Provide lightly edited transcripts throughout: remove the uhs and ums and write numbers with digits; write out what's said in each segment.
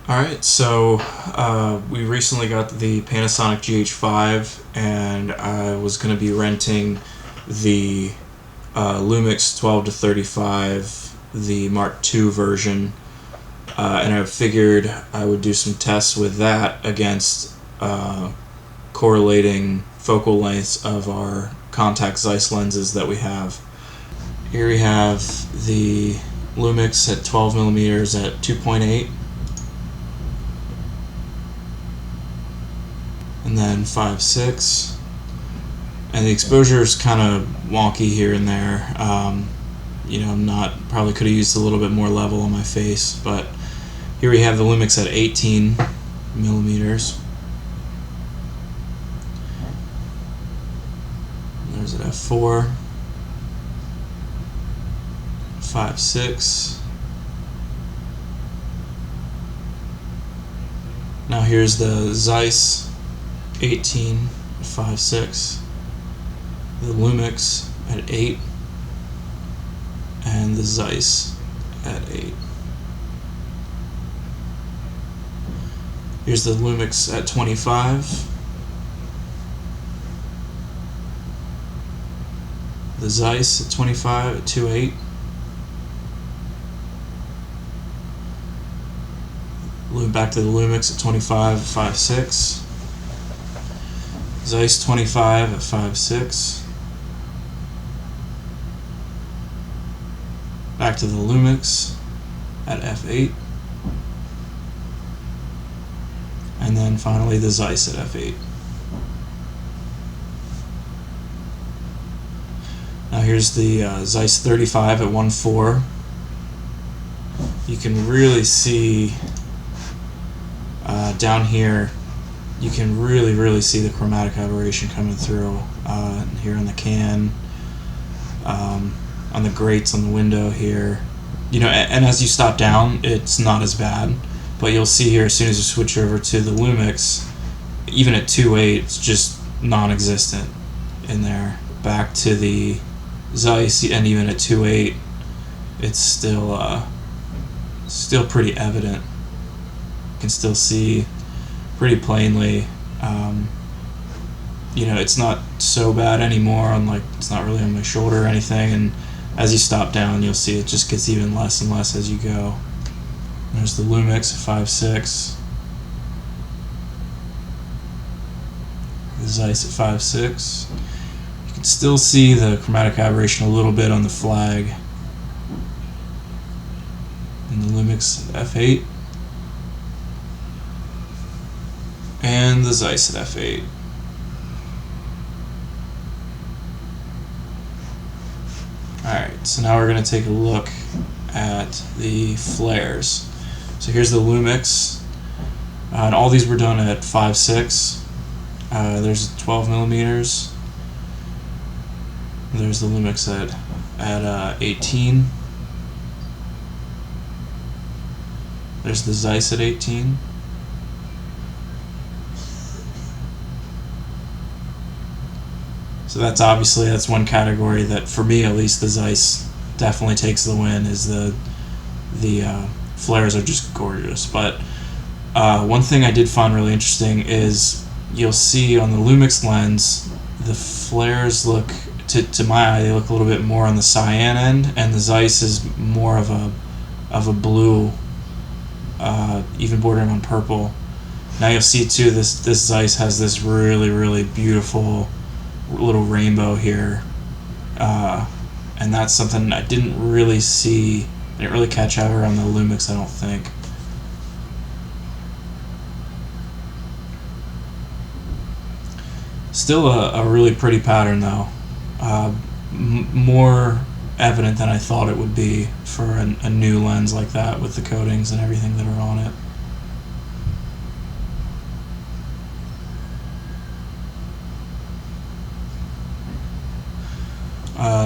Alright, so we recently got the Panasonic GH5, and I was going to be renting the Lumix 12-35, the Mark II version, and I figured I would do some tests with that against correlating focal lengths of our Contax Zeiss lenses that we have. Here we have the Lumix at 12mm at 2.8. And then 5.6, and the exposure is kind of wonky here and there. You know, probably could have used a little bit more level on my face, but here we have the Lumix at 18mm. There's an f4, 5.6. Now here's the Zeiss 18 at 5.6, the Lumix at 8, and the Zeiss at 8. Here's the Lumix at 25, the Zeiss at 25 at 2.8, back to the Lumix at 25 at 5.6, Zeiss 25 at 5.6, back to the Lumix at f8, and then finally the Zeiss at f8. Now here's the Zeiss 35 at 1.4. You can really see down here, you can really see the chromatic aberration coming through here on the can, on the grates on the window here. You know, and as you stop down, it's not as bad, but you'll see here as soon as you switch over to the Lumix, even at 2.8, it's just non-existent in there. Back to the Zeiss, and even at 2.8, it's still pretty evident. You can still see pretty plainly. You know, it's not so bad anymore. It's not really on my shoulder or anything. And as you stop down, you'll see it just gets even less and less as you go. There's the Lumix at 5.6, the Zeiss at 5.6. You can still see the chromatic aberration a little bit on the flag. And the Lumix at f8. And the Zeiss at f8. Alright, so now we're going to take a look at the flares. So here's the Lumix, and all these were done at 5.6. There's 12mm. There's the Lumix at 18. There's the Zeiss at 18. So that's one category that, for me at least, the Zeiss definitely takes the win. Is the flares are just gorgeous. But one thing I did find really interesting is you'll see on the Lumix lens, the flares look, to my eye, they look a little bit more on the cyan end, and the Zeiss is more of a blue, even bordering on purple. Now you'll see too, this Zeiss has this really beautiful little rainbow here, and that's something I didn't really catch ever on the Lumix, I don't think. Still a really pretty pattern though, more evident than I thought it would be for a new lens like that with the coatings and everything that are on it.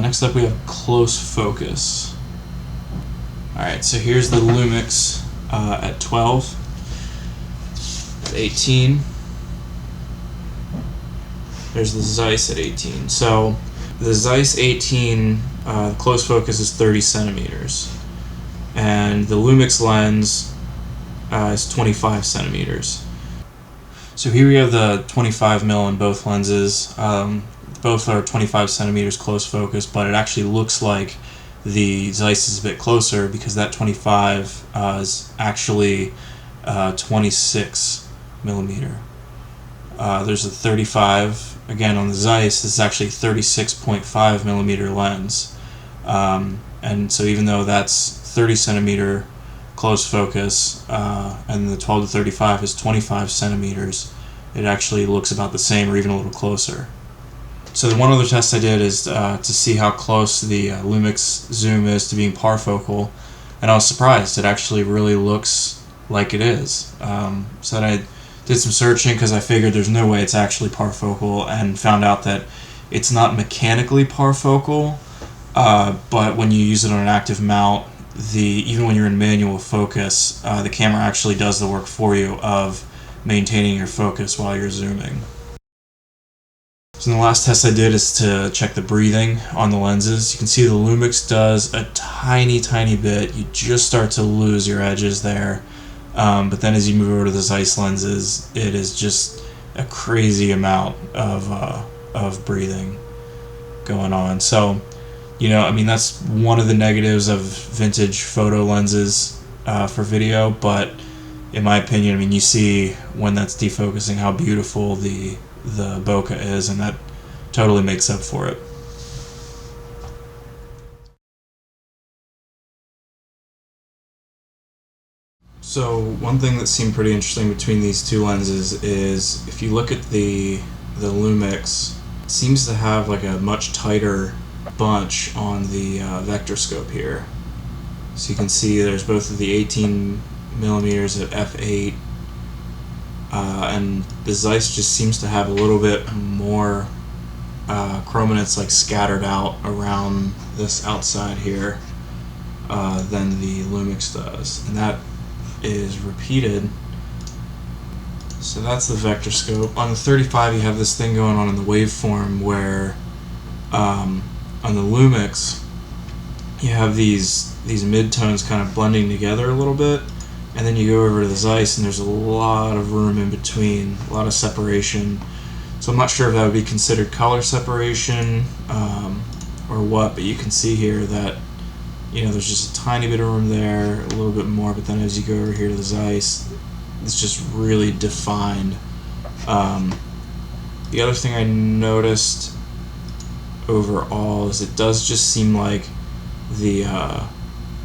Next up we have close focus. Alright, so here's the Lumix at 12, at 18. There's the Zeiss at 18. So the Zeiss 18 close focus is 30 centimeters, and the Lumix lens is 25 centimeters. So here we have the 25mm in both lenses. Both are 25 centimeters close focus, but it actually looks like the Zeiss is a bit closer because that 25 is actually 26 millimeter. There's a 35 again on the Zeiss. This is actually 36.5 millimeter lens, and so even though that's 30 centimeter close focus and the 12 to 35 is 25 centimeters, it actually looks about the same or even a little closer. So the one other test I did is to see how close the Lumix zoom is to being parfocal, and I was surprised. It actually really looks like it is. So then I did some searching because I figured there's no way it's actually parfocal, and found out that it's not mechanically parfocal, but when you use it on an active mount, even when you're in manual focus, the camera actually does the work for you of maintaining your focus while you're zooming. So the last test I did is to check the breathing on the lenses. You can see the Lumix does a tiny bit. You just start to lose your edges there, but then as you move over to the Zeiss lenses, it is just a crazy amount of breathing going on. So, you know, I mean, that's one of the negatives of vintage photo lenses for video, but in my opinion, I mean, you see when that's defocusing how beautiful the bokeh is, and that totally makes up for it. So one thing that seemed pretty interesting between these two lenses is if you look at the Lumix, it seems to have like a much tighter bunch on the Vectorscope here. So you can see there's both of the 18 millimeters at f8, and the Zeiss just seems to have a little bit more chromatics like scattered out around this outside here than the Lumix does, and that is repeated. So that's the Vectorscope. On the 35 you have this thing going on in the waveform where on the Lumix you have these midtones kind of blending together a little bit, and then you go over to the Zeiss and there's a lot of room in between, a lot of separation. So I'm not sure if that would be considered color separation or what, but you can see here that, you know, there's just a tiny bit of room there, a little bit more, but then as you go over here to the Zeiss, it's just really defined. The other thing I noticed overall is it does just seem like the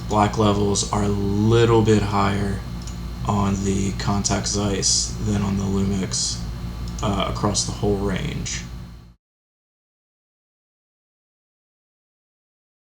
black levels are a little bit higher on the Contax Zeiss than on the Lumix across the whole range.